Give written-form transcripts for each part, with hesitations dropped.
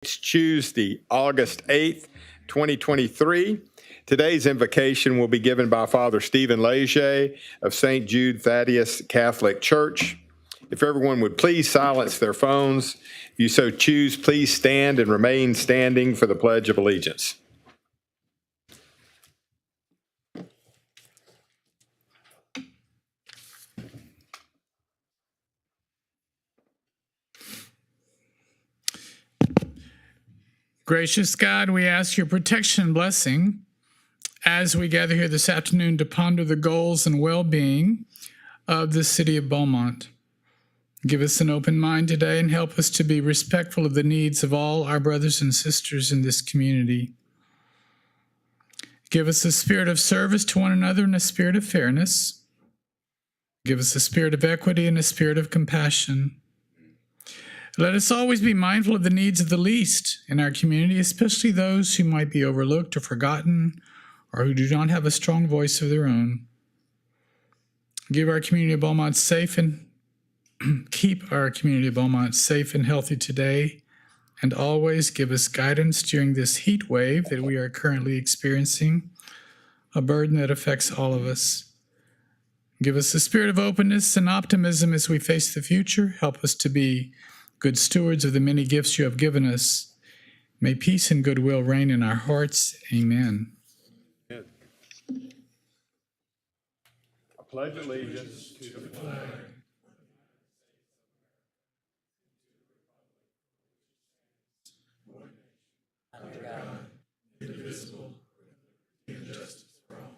It's Tuesday, August 8th, 2023. Today's invocation will be given by Father Stephen Leger of St. Jude Thaddeus Catholic Church. If everyone would please silence their phones. If you so choose, please stand and remain standing for the Pledge of Allegiance. Gracious God, we ask your protection and blessing as we gather here this afternoon to ponder the goals and well-being of the city of Beaumont. Give us an open mind today and help us to be respectful of the needs of all our brothers and sisters in this community. Give us a spirit of service to one another and a spirit of fairness. Give us a spirit of equity and a spirit of compassion. Let us always be mindful of the needs of the least in our community, especially those who might be overlooked or forgotten or who do not have a strong voice of their own. Give our community of Beaumont safe and keep our community of Beaumont safe and healthy today, and always give us guidance during this heat wave that we are currently experiencing, a burden that affects all of us. Give us a spirit of openness and optimism as we face the future. Help us to be good stewards of the many gifts you have given us. May peace and goodwill reign in our hearts. Amen. I pledge allegiance to the flag under God, indivisible, with justice for all.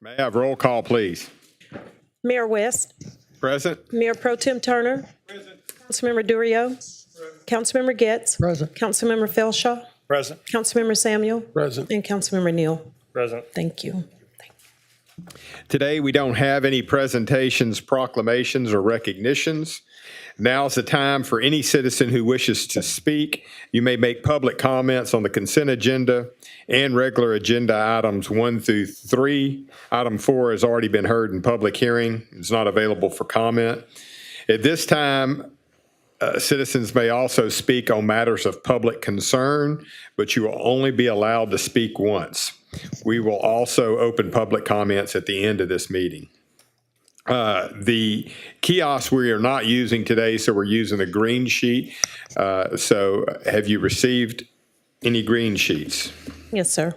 May I have roll call, please? Mayor West. Present. Mayor Pro Tem Turner. Present. Councilmember Durio. Councilmember Getz. Present. Councilmember Felshaw. Present. Councilmember Samuel. Present. And Councilmember Neal. Present. Thank you. Today, we don't have any presentations, proclamations, or recognitions. Now's the time for any citizen who wishes to speak. You may make public comments on the consent agenda and regular agenda items 1 through 3. Item 4 has already been heard in public hearing. It's not available for comment. At this time, citizens may also speak on matters of public concern, but you will only be allowed to speak once. We will also open public comments at the end of this meeting. The kiosk we are not using today, so we're using a green sheet. So have you received any green sheets? Yes, sir.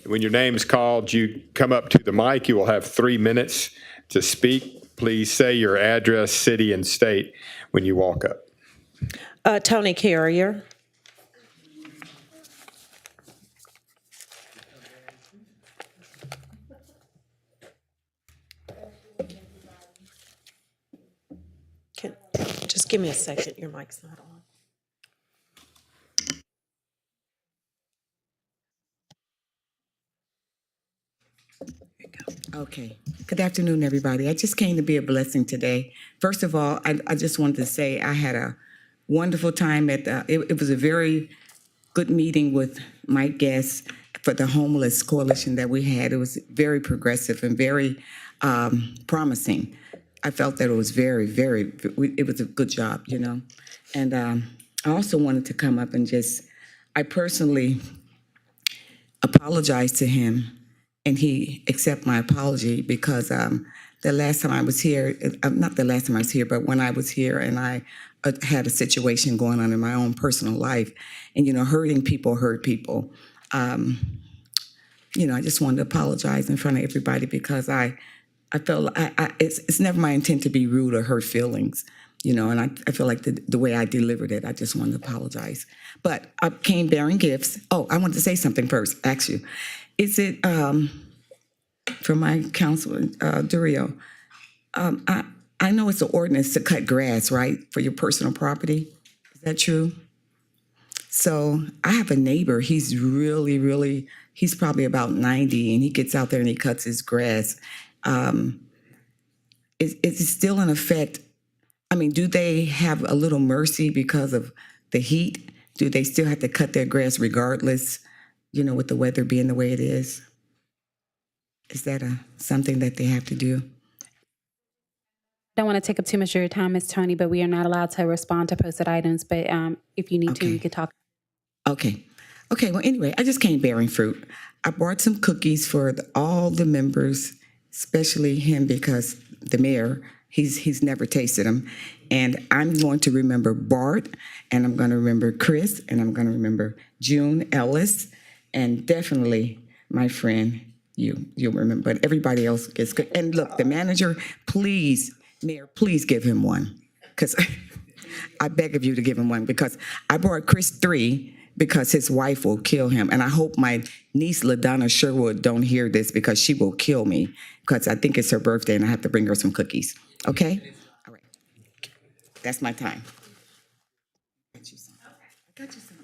When your name is called, you come up to the mic. You will have 3 minutes to speak. Please say your address, city, and state when you walk up. Tony Carrier. Just give me a second. Your mic's not on. Okay. Good afternoon, everybody. I just came to be a blessing today. First of all, I just wanted to say I had a wonderful time at it was a very good meeting with my guests for the homeless coalition that we had. It was very progressive and very promising. I felt that it was it was a good job, you know. And I also wanted to come up and I personally apologized to him, and he accepted my apology because the last time I was here, not the last time I was here, but when I was here and I had a situation going on in my own personal life, and, you know, hurting people hurt people. You know, I just wanted to apologize in front of everybody because I felt it's never my intent to be rude or hurt feelings, you know, and I feel like the way I delivered it, I just wanted to apologize. But I came bearing gifts. Oh, I wanted to say something first, ask you. Is it, for my councilor, Durio, I know it's an ordinance to cut grass, right, for your personal property. Is that true? So I have a neighbor, he's he's probably about 90, and he gets out there and he cuts his grass. Is it still in effect? I mean, do they have a little mercy because of the heat? Do they still have to cut their grass regardless, you know, with the weather being the way it is? Is that something that they have to do? don't want to take up too much of your time, Ms. Tony, but we are not allowed to respond to posted items. But if you need to, we could talk. Okay. Okay, well, anyway, I just came bearing fruit. I brought some cookies for all the members, especially him because the mayor, he's never tasted them. And I'm going to remember Bart, and I'm going to remember Chris, and I'm going to remember June Ellis, and definitely my friend, you'll remember. But everybody else gets good. And look, the manager, please, Mayor, please give him one. Because I beg of you to give him one, because I brought Chris 3 because his wife will kill him. And I hope my niece, LaDonna Sherwood, don't hear this because she will kill me, because I think it's her birthday and I have to bring her some cookies. Okay? All right. That's my time. I got you some. I got you some.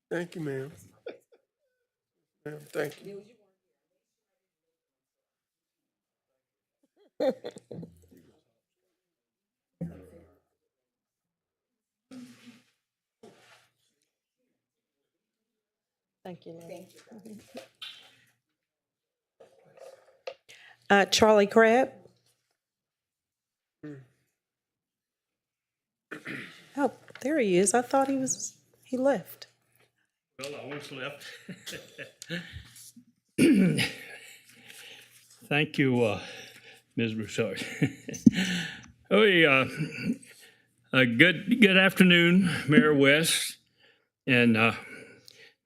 Thank you, ma'am. Ma'am, thank you. Thank you. Charlie Crabb. Oh, there he is. I thought he left. Well, I almost left. Thank you, Ms. Broussard. Good afternoon, Mayor West and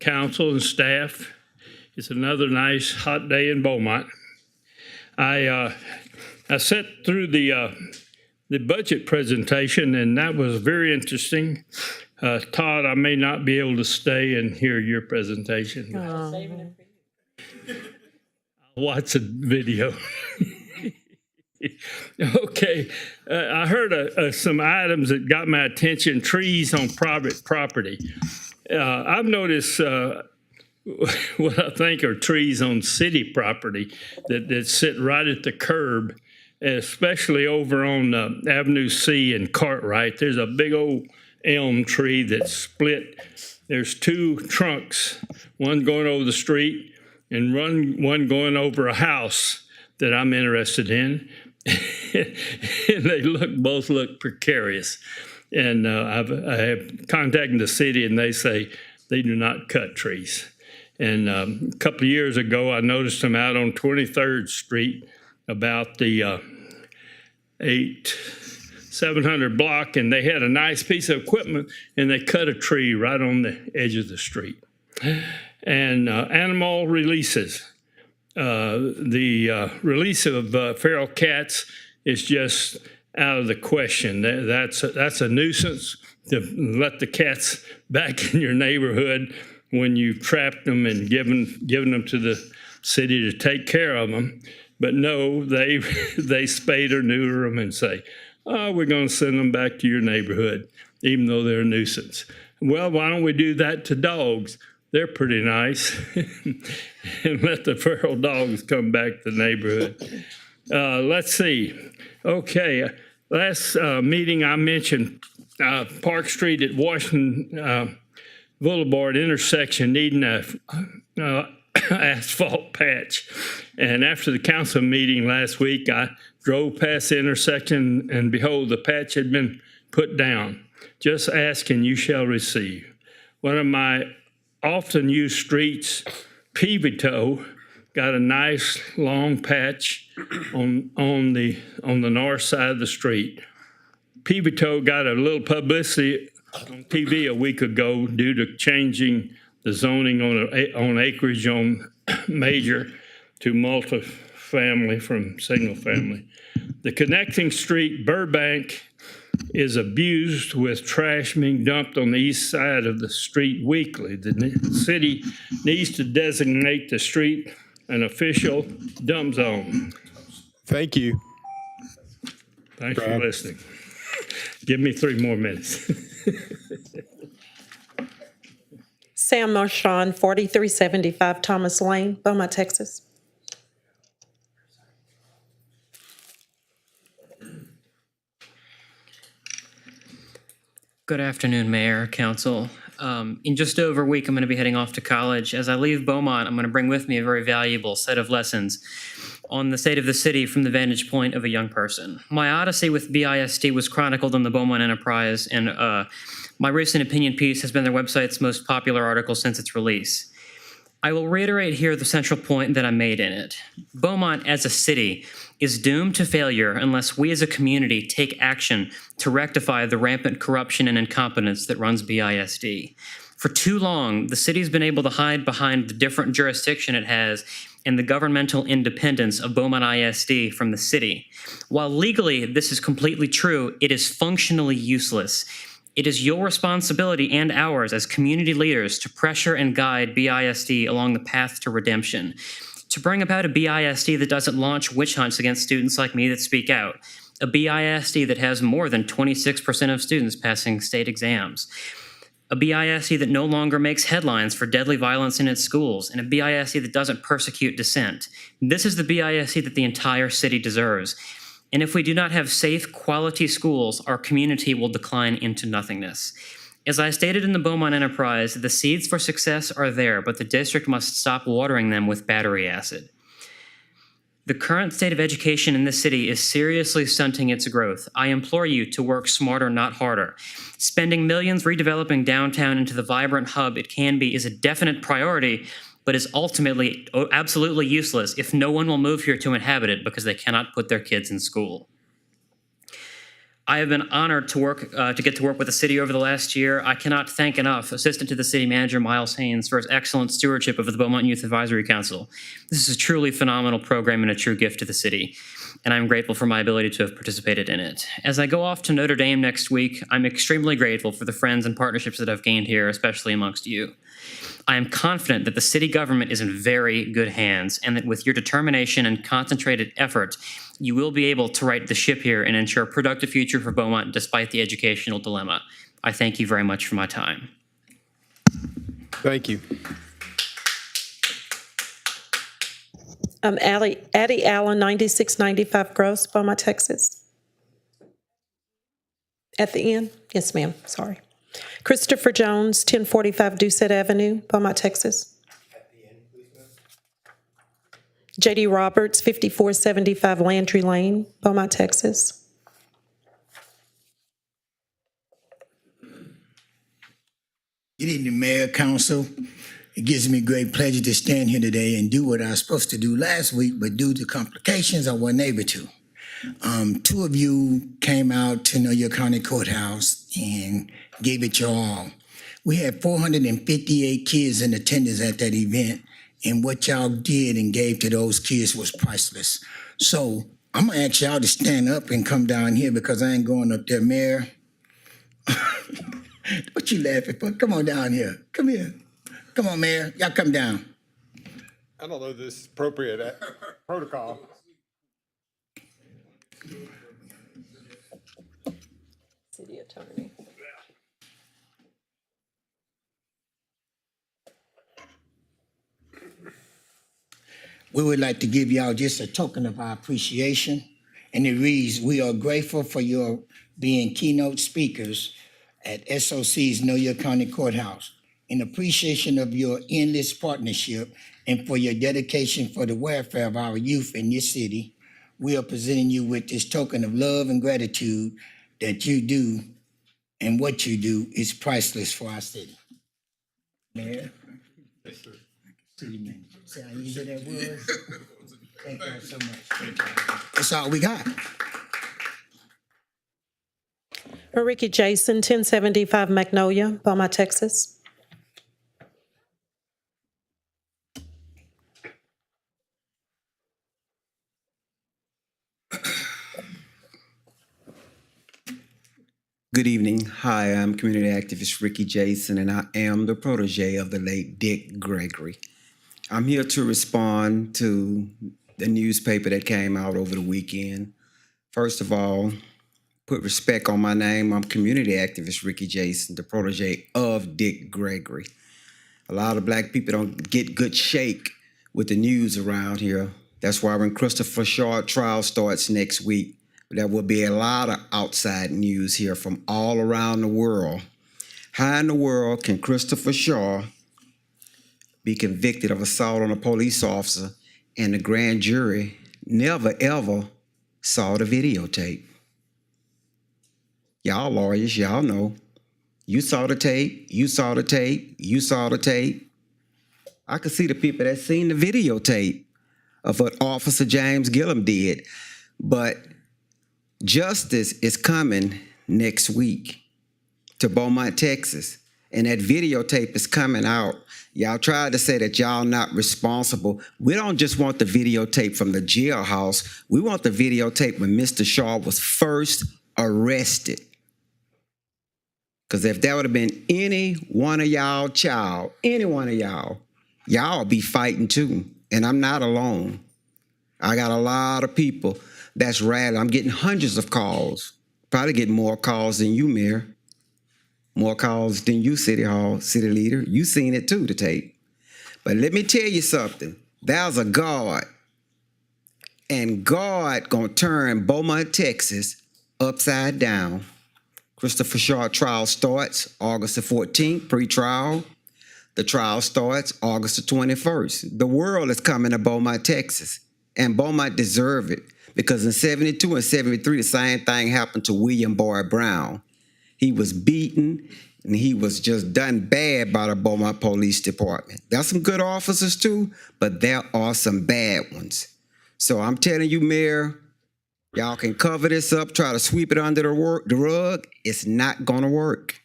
council and staff. It's another nice hot day in Beaumont. I sat through the budget presentation, and that was very interesting. Todd, I may not be able to stay and hear your presentation. I'll watch the video. Okay, I heard some items that got my attention. Trees on private property. I've noticed what I think are trees on city property that sit right at the curb, especially over on Avenue C and Cartwright. There's a big old elm tree that's split. There's 2 trunks, one going over the street and one going over a house that I'm interested in. And they both look precarious. And I have contacted the city, and they say they do not cut trees. And a couple of years ago, I noticed them out on 23rd Street about the 700 block, and they had a nice piece of equipment, and they cut a tree right on the edge of the street. And animal releases. The release of feral cats is just out of the question. That's a nuisance to let the cats back in your neighborhood when you've trapped them and given them to the city to take care of them. But no, they spade or neuter them and say, oh, we're going to send them back to your neighborhood, even though they're a nuisance. Well, why don't we do that to dogs? They're pretty nice. And let the feral dogs come back to the neighborhood. Let's see. Okay, last meeting I mentioned Park Street at Washington Boulevard intersection needing a asphalt patch. And after the council meeting last week, I drove past the intersection, and behold, the patch had been put down. Just ask and you shall receive. One of my often used streets, Peavito, got a nice long patch on the north side of the street. Peavito got a little publicity on TV a week ago due to changing the zoning on acreage on major to multifamily from single family. The connecting street, Burbank, is abused with trash being dumped on the east side of the street weekly. The city needs to designate the street an official dump zone. Thank you. Thanks for listening. Give me 3 more minutes. Sam Marchand, 4375 Thomas Lane, Beaumont, Texas. Good afternoon, Mayor, Council. In just over a week, I'm going to be heading off to college. As I leave Beaumont, I'm going to bring with me a very valuable set of lessons on the state of the city from the vantage point of a young person. My odyssey with BISD was chronicled in the Beaumont Enterprise, and my recent opinion piece has been their website's most popular article since its release. I will reiterate here the central point that I made in it. Beaumont as a city is doomed to failure unless we as a community take action to rectify the rampant corruption and incompetence that runs BISD. For too long, the city's been able to hide behind the different jurisdiction it has and the governmental independence of Beaumont ISD from the city. While legally this is completely true, it is functionally useless. It is your responsibility and ours as community leaders to pressure and guide BISD along the path to redemption, to bring about a BISD that doesn't launch witch hunts against students like me that speak out, a BISD that has more than 26% of students passing state exams, a BISD that no longer makes headlines for deadly violence in its schools, and a BISD that doesn't persecute dissent. This is the BISD that the entire city deserves. And if we do not have safe, quality schools, our community will decline into nothingness. As I stated in the Beaumont Enterprise, the seeds for success are there, but the district must stop watering them with battery acid. The current state of education in this city is seriously stunting its growth. I implore you to work smarter, not harder. Spending millions redeveloping downtown into the vibrant hub it can be is a definite priority, but is ultimately absolutely useless if no one will move here to inhabit it because they cannot put their kids in school. I have been honored to get to work with the city over the last year. I cannot thank enough Assistant to the City Manager Miles Haynes for his excellent stewardship of the Beaumont Youth Advisory Council. This is a truly phenomenal program and a true gift to the city, and I'm grateful for my ability to have participated in it. As I go off to Notre Dame next week, I'm extremely grateful for the friends and partnerships that I've gained here, especially amongst you. I am confident that the city government is in very good hands and that with your determination and concentrated effort, you will be able to right the ship here and ensure a productive future for Beaumont despite the educational dilemma. I thank you very much for my time. Thank you. Addie Allen, 9695 Gross, Beaumont, Texas. At the end? Yes, ma'am. Sorry. Christopher Jones, 1045 Doucette Avenue, Beaumont, Texas. J.D. Roberts, 5475 Landry Lane, Beaumont, Texas. Good evening, Mayor, Council. It gives me great pleasure to stand here today and do what I was supposed to do last week, but due to complications, I wasn't able to. 2 of you came out to New York County Courthouse and gave it your all. We had 458 kids in attendance at that event, and what y'all did and gave to those kids was priceless. So I'm gonna ask y'all to stand up and come down here because I ain't going up there, Mayor. What you laughing for? Come on down here. Come here. Come on, Mayor. Y'all come down. I don't know if this is appropriate protocol. City Attorney. We would like to give y'all just a token of our appreciation. And it reads, we are grateful for your being keynote speakers at SOC's New York County Courthouse. In appreciation of your endless partnership and for your dedication for the welfare of our youth in this city, we are presenting you with this token of love and gratitude that you do, and what you do is priceless for our city. Mayor? Yes, sir. City manager. See how easy that was? Thank you so much. That's all we got. Ricky Jason, 1075 Magnolia, Beaumont, Texas. Good evening. Hi, I'm community activist Ricky Jason, and I am the protege of the late Dick Gregory. I'm here to respond to the newspaper that came out over the weekend. First of all, put respect on my name. I'm community activist Ricky Jason, the protege of Dick Gregory. A lot of black people don't get good shake with the news around here. That's why when Christopher Shaw trial starts next week, there will be a lot of outside news here from all around the world. How in the world can Christopher Shaw be convicted of assault on a police officer and the grand jury never ever saw the videotape? Y'all lawyers, y'all know. You saw the tape, you saw the tape, you saw the tape. I could see the people that seen the videotape of what Officer James Gillum did. But justice is coming next week to Beaumont, Texas. And that videotape is coming out. Y'all tried to say that y'all not responsible. We don't just want the videotape from the jailhouse. We want the videotape when Mr. Shaw was first arrested. Because if that would have been any one of y'all child, any one of y'all be fighting too. And I'm not alone. I got a lot of people that's rattled. I'm getting hundreds of calls. Probably getting more calls than you, Mayor. More calls than you, City Hall, City Leader. You seen it too, the tape. But let me tell you something. There's a God. And God gonna turn Beaumont, Texas upside down. Christopher Shaw trial starts August the 14th, pre-trial. The trial starts August the 21st. The world is coming to Beaumont, Texas. And Beaumont deserve it. Because in 72 and 73, the same thing happened to William Boyd Brown. He was beaten, and he was just done bad by the Beaumont Police Department. There's some good officers too, but there are some bad ones. So I'm telling you, Mayor, y'all can cover this up, try to sweep it under the rug. It's not gonna work.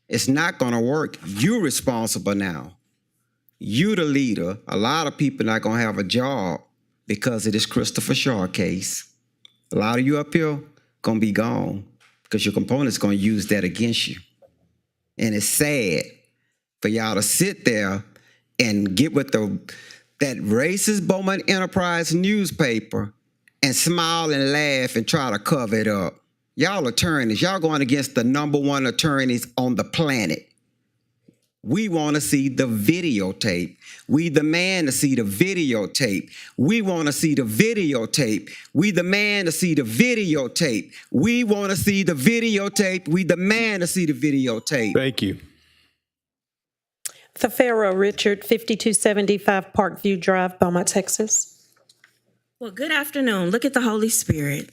It's not gonna work. You're responsible now. You the leader. A lot of people not gonna have a job because of this Christopher Shaw case. A lot of you up here gonna be gone, because your component's going to use that against you. And it's sad for y'all to sit there and get with that racist Beaumont Enterprise newspaper and smile and laugh and try to cover it up. Y'all attorneys, y'all going against the #1 attorneys on the planet. We want to see the videotape. We demand to see the videotape. We want to see the videotape. We demand to see the videotape. We want to see the videotape. We demand to see the videotape. Thank you. Thafero Richard, 5275 Parkview Drive, Beaumont, Texas. Well, good afternoon. Look at the Holy Spirit.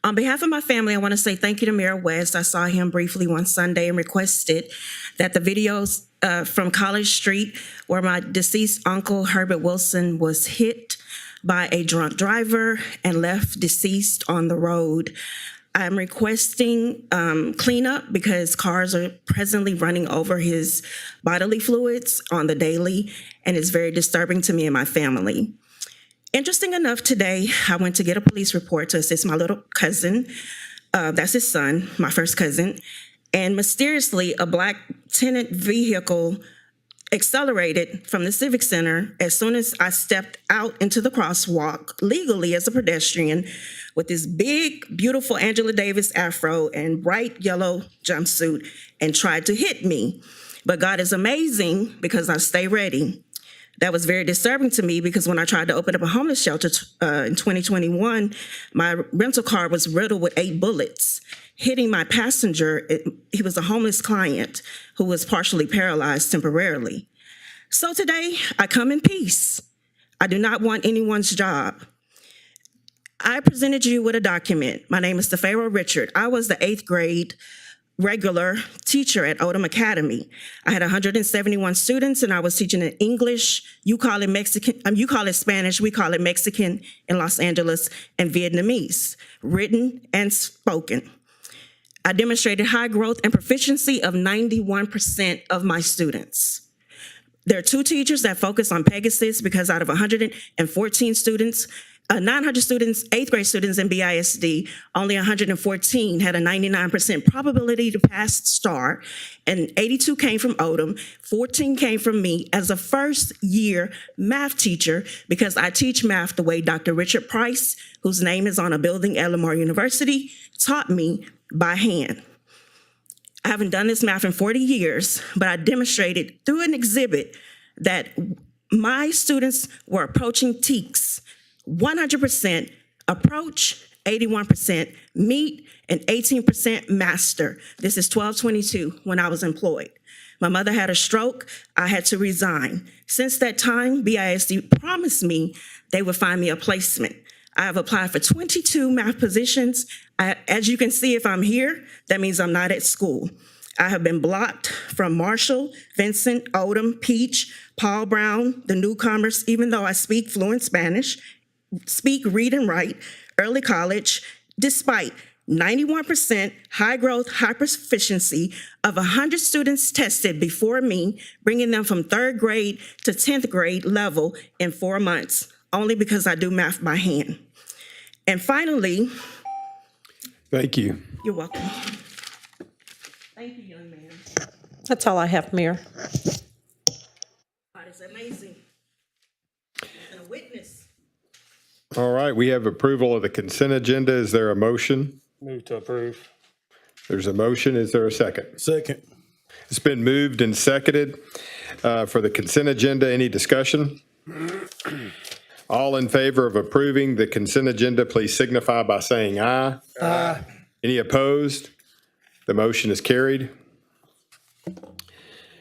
On behalf of my family, I want to say thank you to Mayor West. I saw him briefly one Sunday and requested that the videos from College Street, where my deceased uncle, Herbert Wilson, was hit by a drunk driver and left deceased on the road. I'm requesting cleanup because cars are presently running over his bodily fluids on the daily, and it's very disturbing to me and my family. Interesting enough, today I went to get a police report to assist my little cousin. That's his son, my first cousin. And mysteriously, a black tenant vehicle accelerated from the Civic Center as soon as I stepped out into the crosswalk legally as a pedestrian with this big, beautiful Angela Davis afro and bright yellow jumpsuit and tried to hit me. But God is amazing because I stay ready. That was very disturbing to me because when I tried to open up a homeless shelter in 2021, my rental car was riddled with 8 bullets, hitting my passenger. He was a homeless client who was partially paralyzed temporarily. So today, I come in peace. I do not want anyone's job. I presented you with a document. My name is Thafero Richard. I was the 8th grade regular teacher at Odom Academy. I had 171 students, and I was teaching in English. You call it Mexican, you call it Spanish, we call it Mexican in Los Angeles, and Vietnamese, written and spoken. I demonstrated high growth and proficiency of 91% of my students. There are 2 teachers that focus on Pegasus because out of 114 students, 900 students, 8th grade students in BISD, only 114 had a 99% probability to pass STAR, and 82 came from Odom, 14 came from me as a first-year math teacher, because I teach math the way Dr. Richard Price, whose name is on a building at Lamar University, taught me by hand. I haven't done this math in 40 years, but I demonstrated through an exhibit that my students were approaching TEKS, 100% approach, 81% meet, and 18% master. This is 12/22 when I was employed. My mother had a stroke. I had to resign. Since that time, BISD promised me they would find me a placement. I have applied for 22 math positions. As you can see, if I'm here, that means I'm not at school. I have been blocked from Marshall, Vincent, Odom, Peach, Paul Brown, the newcomers, even though I speak fluent Spanish, speak, read, and write, early college, despite 91% high growth, high proficiency of 100 students tested before me, bringing them from 3rd grade to 10th grade level in 4 months, only because I do math by hand. And finally, Thank you. you're welcome. Thank you, young man. That's all I have, Mayor. God is amazing. And a witness. All right, we have approval of the consent agenda. Is there a motion? Move to approve. There's a motion. Is there a second? Second. It's been moved and seconded for the consent agenda. Any discussion? All in favor of approving the consent agenda, please signify by saying aye. Aye. Any opposed? The motion is carried.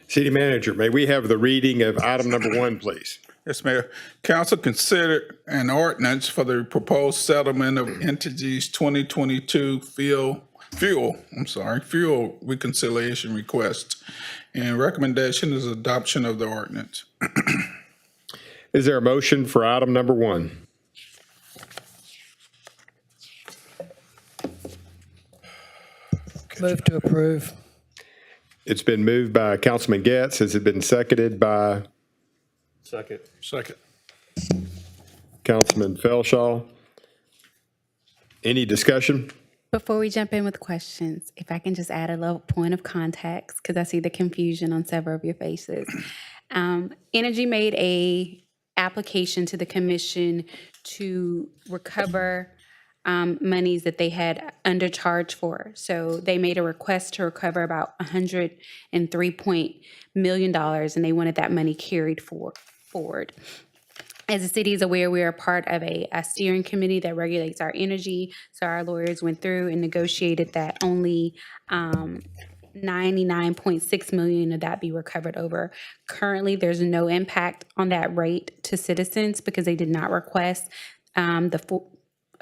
City Manager, may we have the reading of item number 1, please? Yes, Mayor. Council considered an ordinance for the proposed settlement of Entergy's 2022 fuel reconciliation request. And recommendation is adoption of the ordinance. Is there a motion for item number 1? Move to approve. It's been moved by Councilman Getz. Has it been seconded by Second. Councilman Felshaw? Any discussion? Before we jump in with questions, if I can just add a little point of context, because I see the confusion on several of your faces. Entergy made a application to the commission to recover monies that they had undercharged for. So they made a request to recover about $103 million, and they wanted that money carried forward. As the city is aware, we are part of a steering committee that regulates our energy. So our lawyers went through and negotiated that only 99.6 million of that be recovered over. Currently, there's no impact on that rate to citizens because they did not request a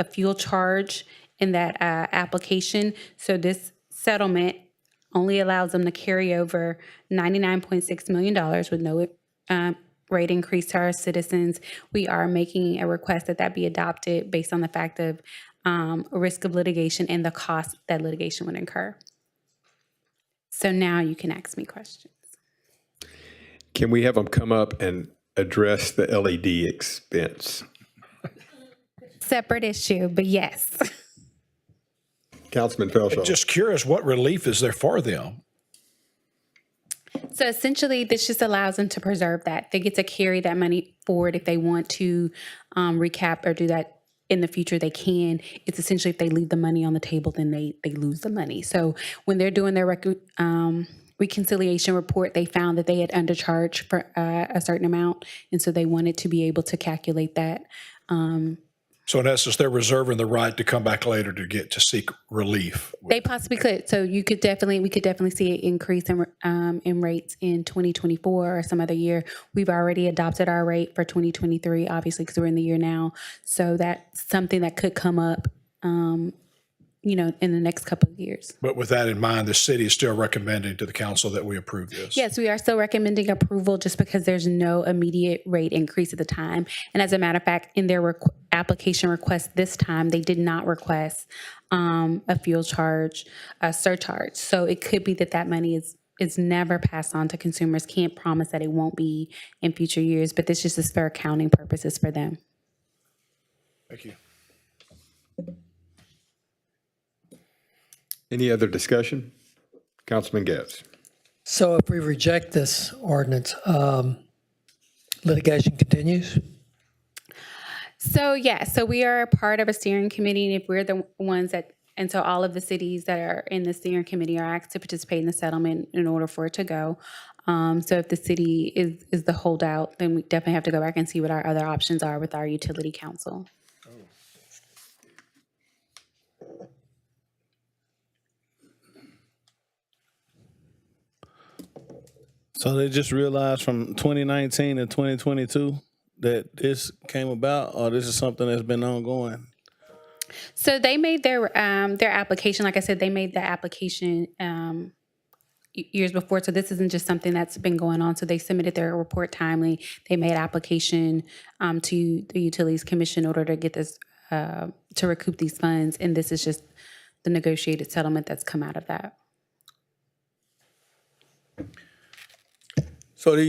fuel charge in that application. So this settlement only allows them to carry over $99.6 million with no rate increase to our citizens. We are making a request that that be adopted based on the fact of risk of litigation and the cost that litigation would incur. So now you can ask me questions. Can we have them come up and address the LED expense? Separate issue, but yes. Councilman Felshaw. Just curious, what relief is there for them? So essentially, this just allows them to preserve that. They get to carry that money forward if they want to recap or do that in the future, they can. It's essentially if they leave the money on the table, then they lose the money. So when they're doing their reconciliation report, they found that they had undercharged for a certain amount, and so they wanted to be able to calculate that. So in essence, they're reserving the right to come back later to seek relief. They possibly could. So we could definitely see an increase in rates in 2024 or some other year. We've already adopted our rate for 2023, obviously, because we're in the year now. So that's something that could come up, in the next couple of years. But with that in mind, the city is still recommending to the council that we approve this. Yes, we are still recommending approval just because there's no immediate rate increase at the time. And as a matter of fact, in their application request this time, they did not request a fuel charge, a surcharge. So it could be that money is never passed on to consumers. Can't promise that it won't be in future years, but this just is for accounting purposes for them. Thank you. Any other discussion? Councilman Getz. So if we reject this ordinance, litigation continues? So, yeah, so we are part of a steering committee, and if we're the ones that, and so all of the cities that are in the steering committee are asked to participate in the settlement in order for it to go. So if the city is the holdout, then we definitely have to go back and see what our other options are with our utility council. So they just realized from 2019 to 2022 that this came about, or this is something that's been ongoing? So they made their application. Like I said, they made the application years before. So this isn't just something that's been going on. So they submitted their report timely. They made application to the Utilities Commission in order to get this to recoup these funds. And this is just the negotiated settlement that's come out of that. So the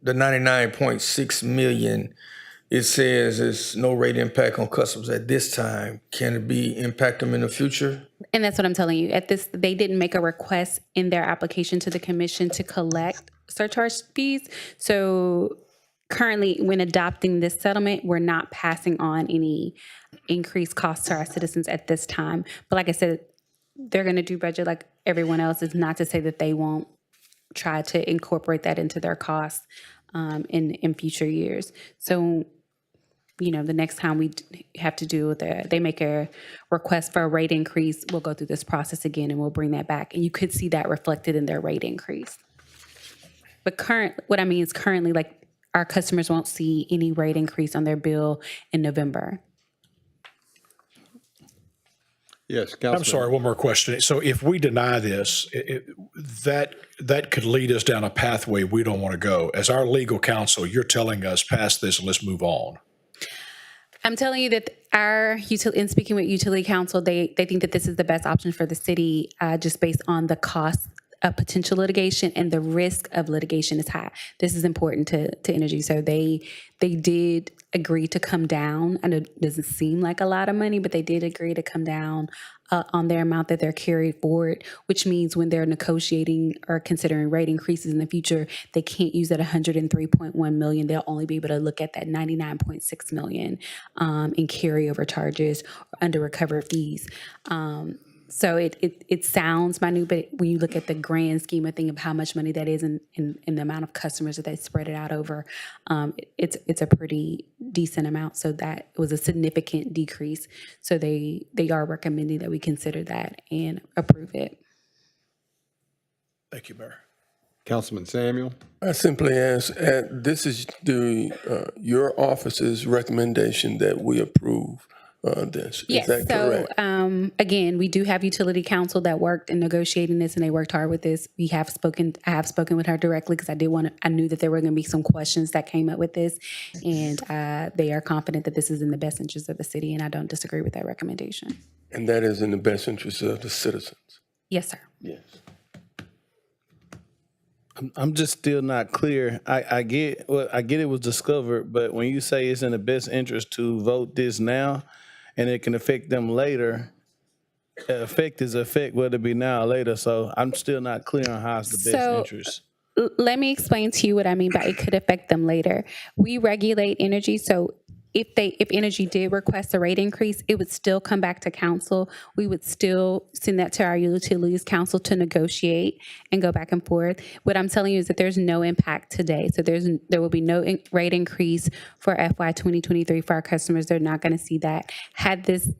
99.6 million, it says there's no rate impact on customers at this time. Can it be impact them in the future? And that's what I'm telling you. At this, they didn't make a request in their application to the commission to collect surcharge fees. So currently, when adopting this settlement, we're not passing on any increased costs to our citizens at this time. But like I said, they're going to do budget like everyone else. Is not to say that they won't try to incorporate that into their costs in future years. So, you know, the next time we have to do they make a request for a rate increase, we'll go through this process again and we'll bring that back. And you could see that reflected in their rate increase. But what I mean is currently, like, our customers won't see any rate increase on their bill in November. Yes, Councilman. I'm sorry, one more question. So if we deny this, that could lead us down a pathway we don't want to go. As our legal counsel, you're telling us, pass this and let's move on. I'm telling you that in speaking with utility council, they think that this is the best option for the city, just based on the cost of potential litigation and the risk of litigation is high. This is important to Entergy. So they did agree to come down. I know it doesn't seem like a lot of money, but they did agree to come down on their amount that they're carried forward, which means when they're negotiating or considering rate increases in the future, they can't use that $103.1 million. They'll only be able to look at that $99.6 million in carryover charges or under recovered fees. So it sounds minute, but when you look at the grand scheme of thing of how much money that is and the amount of customers that they spread it out over, it's a pretty decent amount. So that was a significant decrease. So they are recommending that we consider that and approve it. Thank you, Mayor. Councilman Samuel. I simply ask, this is your office's recommendation that we approve this. Yes. Is that correct? Again, we do have utility council that worked in negotiating this, and they worked hard with this. I have spoken with her directly because I knew that there were going to be some questions that came up with this, and they are confident that this is in the best interest of the city, and I don't disagree with that recommendation. And that is in the best interest of the citizens. Yes, sir. Yes. I'm just still not clear. I get it was discovered, but when you say it's in the best interest to vote this now, and it can affect them later, effect is effect, whether it be now or later. So I'm still not clear on how it's the best interest. Let me explain to you what I mean by it could affect them later. We regulate Entergy, so if Entergy did request a rate increase, it would still come back to council. We would still send that to our utilities council to negotiate and go back and forth. What I'm telling you is that there's no impact today. So there will be no rate increase for FY 2023 for our customers. They're not going to see that. Had this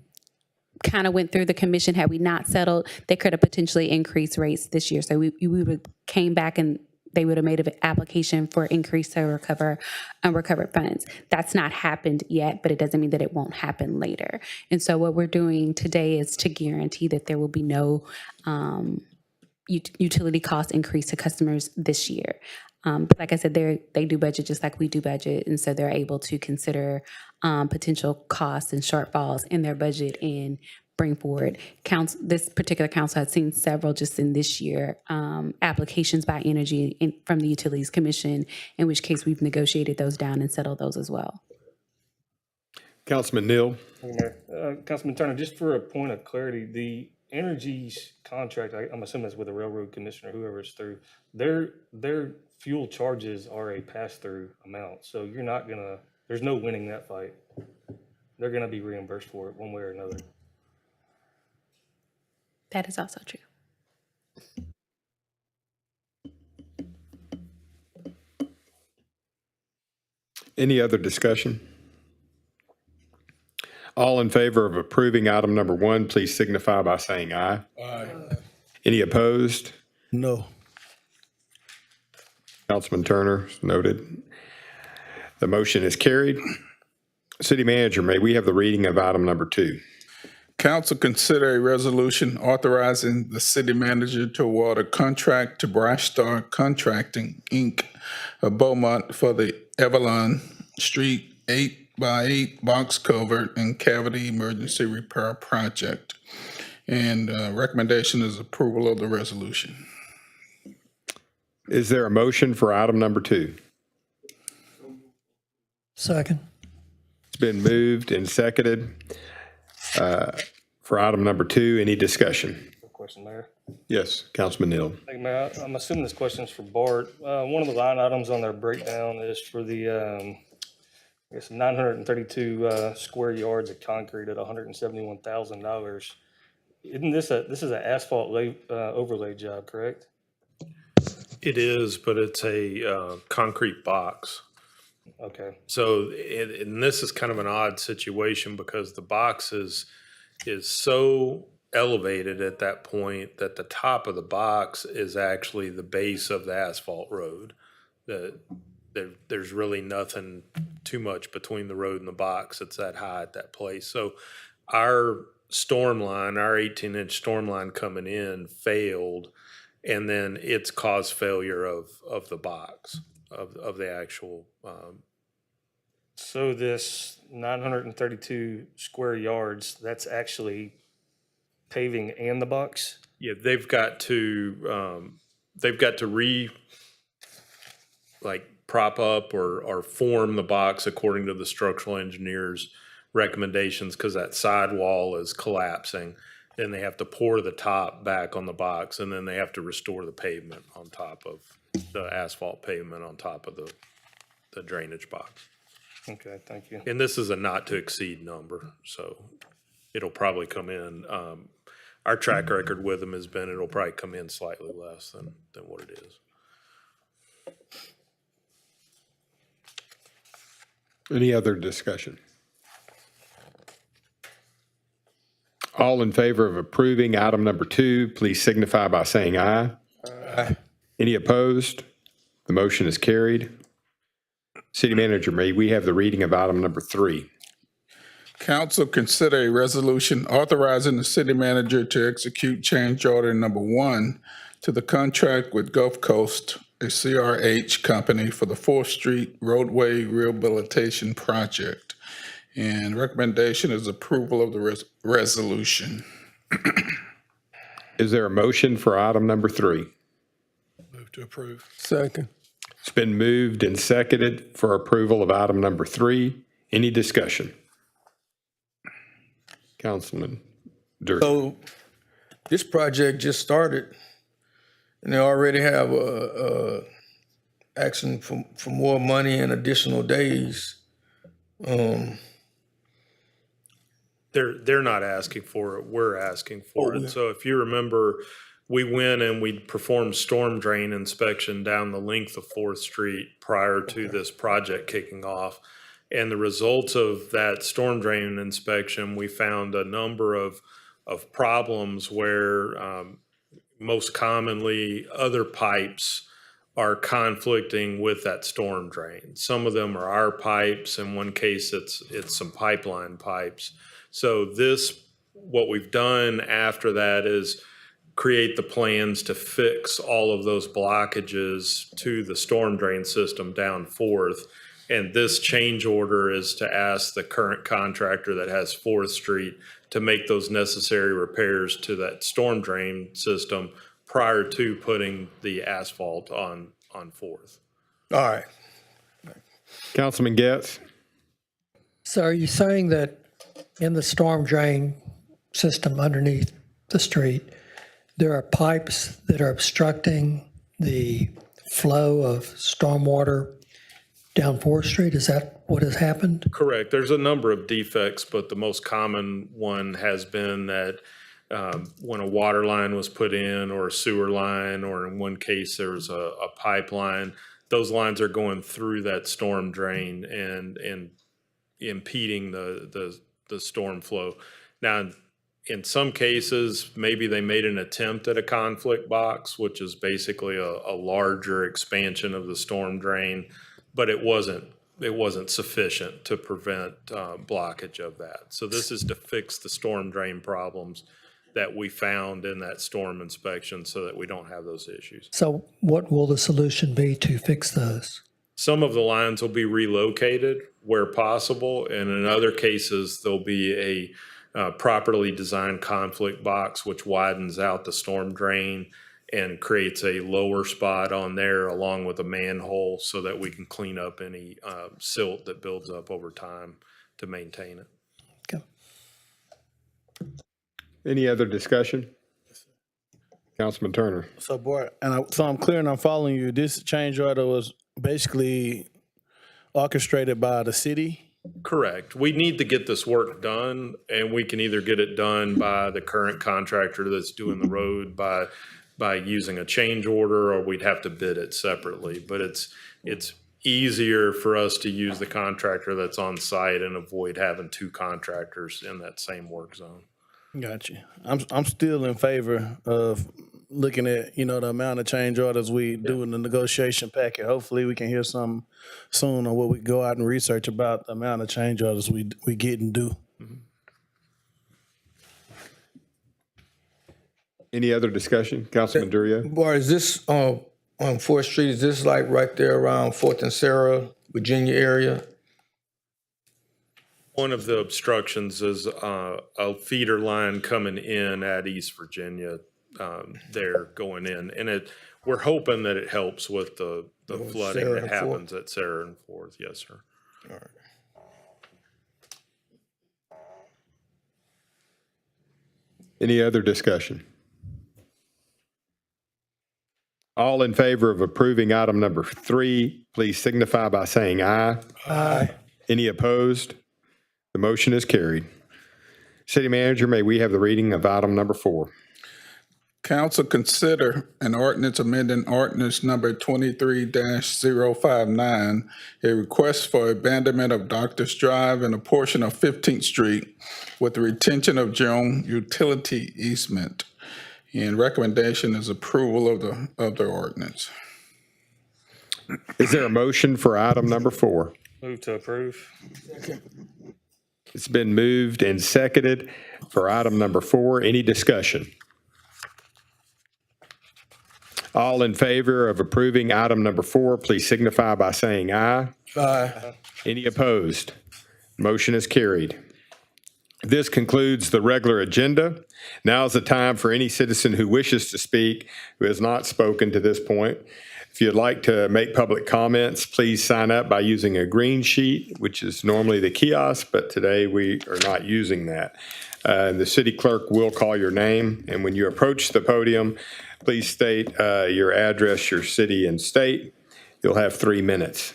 kind of went through the commission, had we not settled, they could have potentially increased rates this year. So we would came back and they would have made an application for increase to recover unrecovered funds. That's not happened yet, but it doesn't mean that it won't happen later. And so what we're doing today is to guarantee that there will be no utility cost increase to customers this year. But like I said, they do budget just like we do budget, and so they're able to consider potential costs and shortfalls in their budget and bring forward. This particular council has seen several just in this year applications by Entergy from the Utilities Commission, in which case we've negotiated those down and settled those as well. Councilman Neal. Councilman Turner, just for a point of clarity, the Entergy's contract, I'm assuming that's with the railroad commissioner, whoever it's through, their fuel charges are a pass-through amount. So you're not gonna, there's no winning that fight. They're gonna be reimbursed for it one way or another. That is also true. Any other discussion? All in favor of approving item number 1, please signify by saying aye. Aye. Any opposed? No. Councilman Turner, noted. The motion is carried. City Manager, may we have the reading of item number 2? Council consider a resolution authorizing the city manager to award a contract to Brystar Contracting, Inc. of Beaumont for the Evalon Street 8x8 box culvert and cavity emergency repair project. And recommendation is approval of the resolution. Is there a motion for item number 2? Second. It's been moved and seconded for item number 2. Any discussion? Question, Mayor. Yes, Councilman Neal. Thank you, Mayor. I'm assuming this question is for Bart. One of the line items on their breakdown is for the, I guess, 932 square yards of concrete at $171,000. Isn't this this is an asphalt overlay job, correct? It is, but it's a concrete box. Okay. So, and this is kind of an odd situation because the box is so elevated at that point that the top of the box is actually the base of the asphalt road. There's really nothing too much between the road and the box. It's that high at that place. So our storm line, our 18-inch storm line coming in failed, and then it's caused failure of the box, of the actual. So this 932 square yards, that's actually paving and the box? Yeah, they've got to prop up or form the box according to the structural engineer's recommendations because that sidewall is collapsing. Then they have to pour the top back on the box, and then they have to restore the pavement on top of the asphalt pavement on top of the drainage box. Okay, thank you. And this is a not to exceed number, so it'll probably come in. Our track record with them has been it'll probably come in slightly less than what it is. Any other discussion? All in favor of approving item number 2, please signify by saying aye. Aye. Any opposed? The motion is carried. City Manager, may we have the reading of item number 3? Council consider a resolution authorizing the city manager to execute change order number 1 to the contract with Gulf Coast, a CRH company, for the 4th Street roadway rehabilitation project. And recommendation is approval of the resolution. Is there a motion for item number 3? Move to approve. Second. It's been moved and seconded for approval of item number 3. Any discussion? Councilman Durkin. So this project just started, and they already have asking for more money and additional days. They're not asking for it. We're asking for it. So if you remember, we went and we performed storm drain inspection down the length of 4th Street prior to this project kicking off. And the results of that storm drain inspection, we found a number of problems where most commonly other pipes are conflicting with that storm drain. Some of them are our pipes. In one case, it's some pipeline pipes. So what we've done after that is create the plans to fix all of those blockages to the storm drain system down 4th. And this change order is to ask the current contractor that has 4th Street to make those necessary repairs to that storm drain system prior to putting the asphalt on 4th. All right. Councilman Getz. So are you saying that in the storm drain system underneath the street, there are pipes that are obstructing the flow of stormwater down 4th Street? Is that what has happened? Correct. There's a number of defects, but the most common one has been that when a water line was put in, or a sewer line, or in one case there was a pipeline, those lines are going through that storm drain and impeding the storm flow. Now, in some cases, maybe they made an attempt at a conflict box, which is basically a larger expansion of the storm drain, but it wasn't sufficient to prevent blockage of that. So this is to fix the storm drain problems that we found in that storm inspection so that we don't have those issues. So what will the solution be to fix those? Some of the lines will be relocated where possible, and in other cases, there'll be a properly designed conflict box which widens out the storm drain and creates a lower spot on there along with a manhole so that we can clean up any silt that builds up over time to maintain it. Okay. Any other discussion? Councilman Turner. So, boy, so I'm clear and I'm following you. This change order was basically orchestrated by the city? Correct. We need to get this work done, and we can either get it done by the current contractor that's doing the road by using a change order, or we'd have to bid it separately. But it's easier for us to use the contractor that's on site and avoid having two contractors in that same work zone. Gotcha. I'm still in favor of looking at, the amount of change orders we do in the negotiation packet. Hopefully we can hear something soon on what we go out and research about the amount of change orders we get and do. Any other discussion? Councilman Durio. Boy, is this on 4th Street, is this like right there around 4th and Sarah, Virginia area? One of the obstructions is a feeder line coming in at East Virginia. They're going in, and we're hoping that it helps with the flooding Sarah that and Fourth? happens at Sarah and 4th. Yes, sir. All right. Any other discussion? All in favor of approving item number 3, please signify by saying aye. Aye. Any opposed? The motion is carried. City Manager, may we have the reading of item number 4? Council consider an ordinance amending ordinance number 23-059, a request for abandonment of Doctors Drive and a portion of 15th Street with the retention of Joan utility easement. And recommendation is approval of the ordinance. Is there a motion for item number 4? Move to approve. It's been moved and seconded for item number 4. Any discussion? All in favor of approving item number 4, please signify by saying aye. Aye. Any opposed? Motion is carried. This concludes the regular agenda. Now is the time for any citizen who wishes to speak who has not spoken to this point. If you'd like to make public comments, please sign up by using a green sheet, which is normally the kiosk, but today we are not using that. The city clerk will call your name, and when you approach the podium, please state your address, your city, and state. You'll have 3 minutes.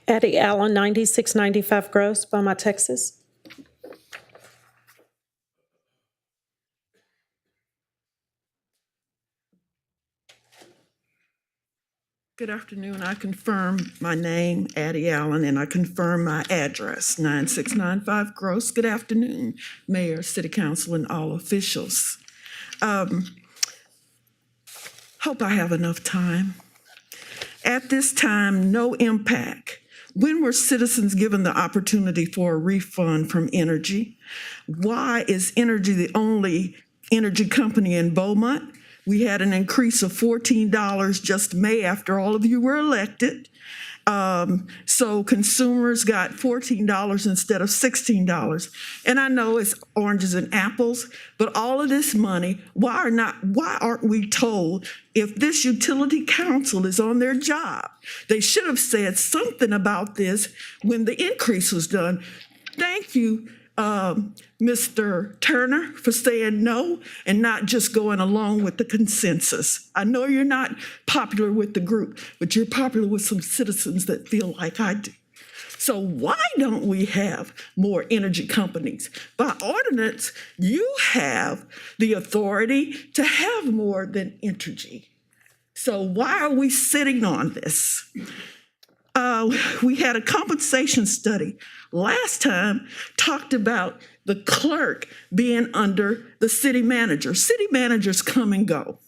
Addie Allen, 9695 Gross, Beaumont, Texas. Good afternoon. I confirm my name, Addie Allen, and I confirm my address, 9695 Gross. Good afternoon, Mayor, City Council, and all officials. Hope I have enough time. At this time, no impact. When were citizens given the opportunity for a refund from Entergy? Why is Entergy the only energy company in Beaumont? We had an increase of $14 just May after all of you were elected. So consumers got $14 instead of $16. And I know it's oranges and apples, but all of this money, why aren't we told if this utility council is on their job? They should have said something about this when the increase was done. Thank you, Mr. Turner, for saying no and not just going along with the consensus. I know you're not popular with the group, but you're popular with some citizens that feel like I do. So why don't we have more energy companies? By ordinance, you have the authority to have more than Entergy. So why are we sitting on this? We had a compensation study last time, talked about the clerk being under the city manager. City managers come and go.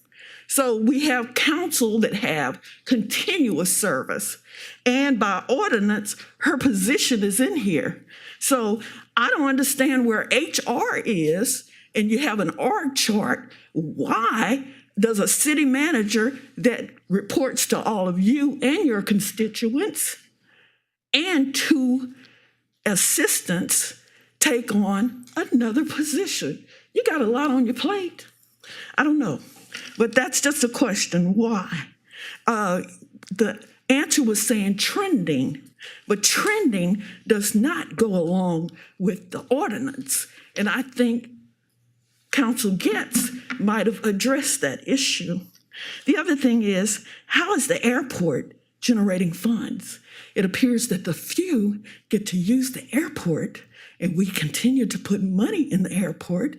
So we have council that have continuous service. And by ordinance, her position is in here. So I don't understand where HR is, and you have an org chart. Why does a city manager that reports to all of you and your constituents and 2 assistants take on another position? You got a lot on your plate. I don't know, but that's just a question. Why? The answer was saying trending, but trending does not go along with the ordinance. And I think Council Getz might have addressed that issue. The other thing is, how is the airport generating funds? It appears that the few get to use the airport, and we continue to put money in the airport.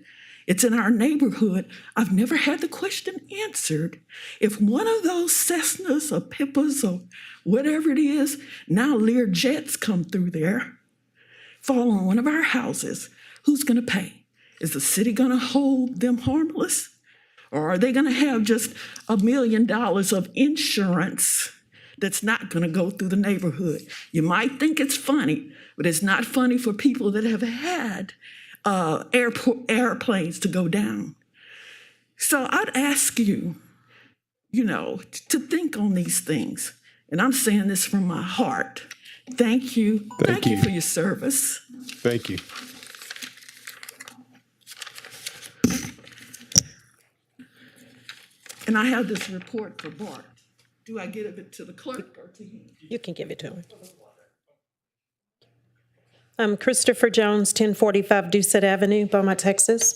It's in our neighborhood. I've never had the question answered. If one of those Cessnas or Pippas or whatever it is, now Lear jets come through there, fall on one of our houses, who's going to pay? Is the city going to hold them harmless? Or are they going to have just $1 million of insurance that's not going to go through the neighborhood? You might think it's funny, but it's not funny for people that have had airplanes to go down. So I'd ask you, to think on these things. And I'm saying this from my heart. Thank you. Thank you for your service. Thank you. And I have this report for Bart. Do I give it to the clerk or to him? You can give it to him. Christopher Jones, 1045 Doucette Avenue, Beaumont, Texas.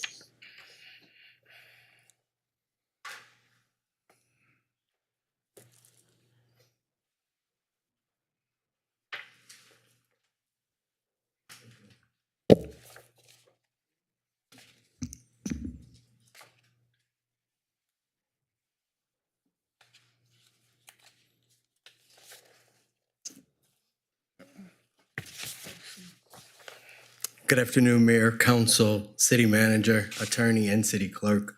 Good afternoon, Mayor, Council, City Manager, Attorney, and City Clerk.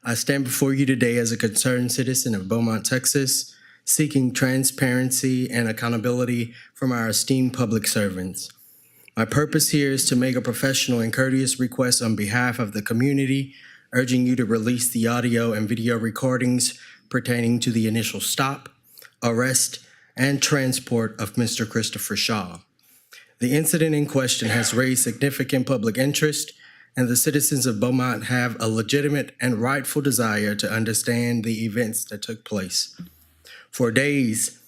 I stand before you today as a concerned citizen of Beaumont, Texas, seeking transparency and accountability from our esteemed public servants. My purpose here is to make a professional and courteous request on behalf of the community, urging you to release the audio and video recordings pertaining to the initial stop, arrest, and transport of Mr. Christopher Shaw. The incident in question has raised significant public interest, and the citizens of Beaumont have a legitimate and rightful desire to understand the events that took place. For days,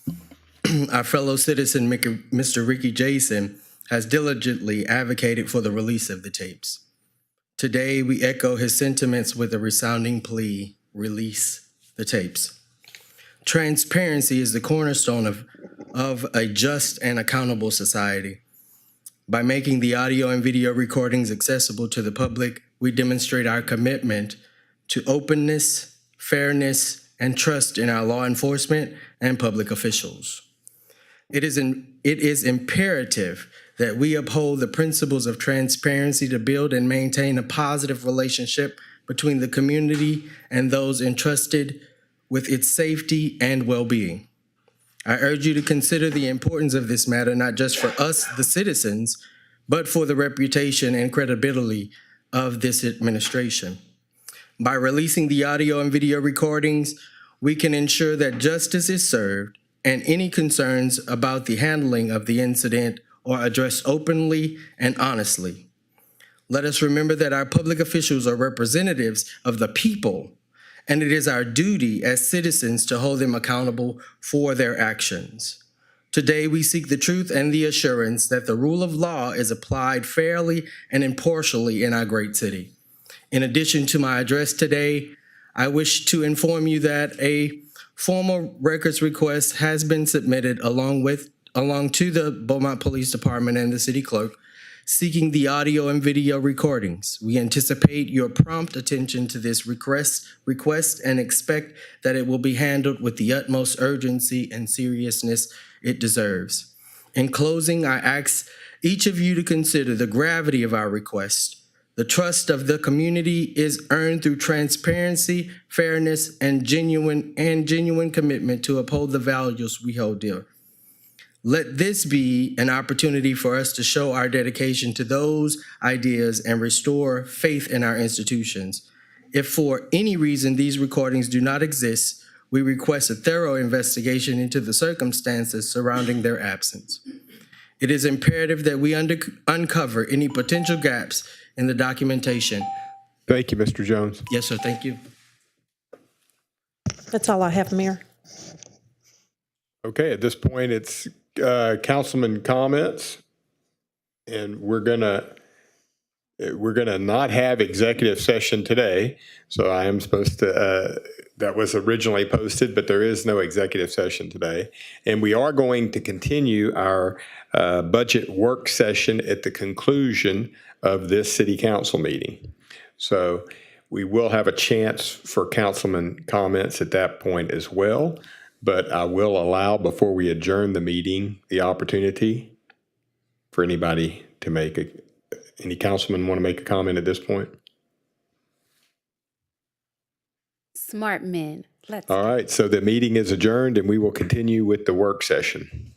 our fellow citizen, Mr. Ricky Jason, has diligently advocated for the release of the tapes. Today, we echo his sentiments with a resounding plea: release the tapes. Transparency is the cornerstone of a just and accountable society. By making the audio and video recordings accessible to the public, we demonstrate our commitment to openness, fairness, and trust in our law enforcement and public officials. It is imperative that we uphold the principles of transparency to build and maintain a positive relationship between the community and those entrusted with its safety and well-being. I urge you to consider the importance of this matter, not just for us, the citizens, but for the reputation and credibility of this administration. By releasing the audio and video recordings, we can ensure that justice is served and any concerns about the handling of the incident are addressed openly and honestly. Let us remember that our public officials are representatives of the people, and it is our duty as citizens to hold them accountable for their actions. Today, we seek the truth and the assurance that the rule of law is applied fairly and impartially in our great city. In addition to my address today, I wish to inform you that a formal records request has been submitted along to the Beaumont Police Department and the city clerk, seeking the audio and video recordings. We anticipate your prompt attention to this request and expect that it will be handled with the utmost urgency and seriousness it deserves. In closing, I ask each of you to consider the gravity of our request. The trust of the community is earned through transparency, fairness, and genuine commitment to uphold the values we hold dear. Let this be an opportunity for us to show our dedication to those ideas and restore faith in our institutions. If for any reason these recordings do not exist, we request a thorough investigation into the circumstances surrounding their absence. It is imperative that we uncover any potential gaps in the documentation. Thank you, Mr. Jones. Yes, sir. Thank you. That's all I have, Mayor. Okay, at this point, it's councilman comments, and we're gonna not have executive session today. So I am supposed to, that was originally posted, but there is no executive session today. And we are going to continue our budget work session at the conclusion of this city council meeting. So we will have a chance for councilman comments at that point as well. But I will allow, before we adjourn the meeting, the opportunity for anybody to make any councilman want to make a comment at this point? Smart men. All right, so the meeting is adjourned and we will continue with the work session.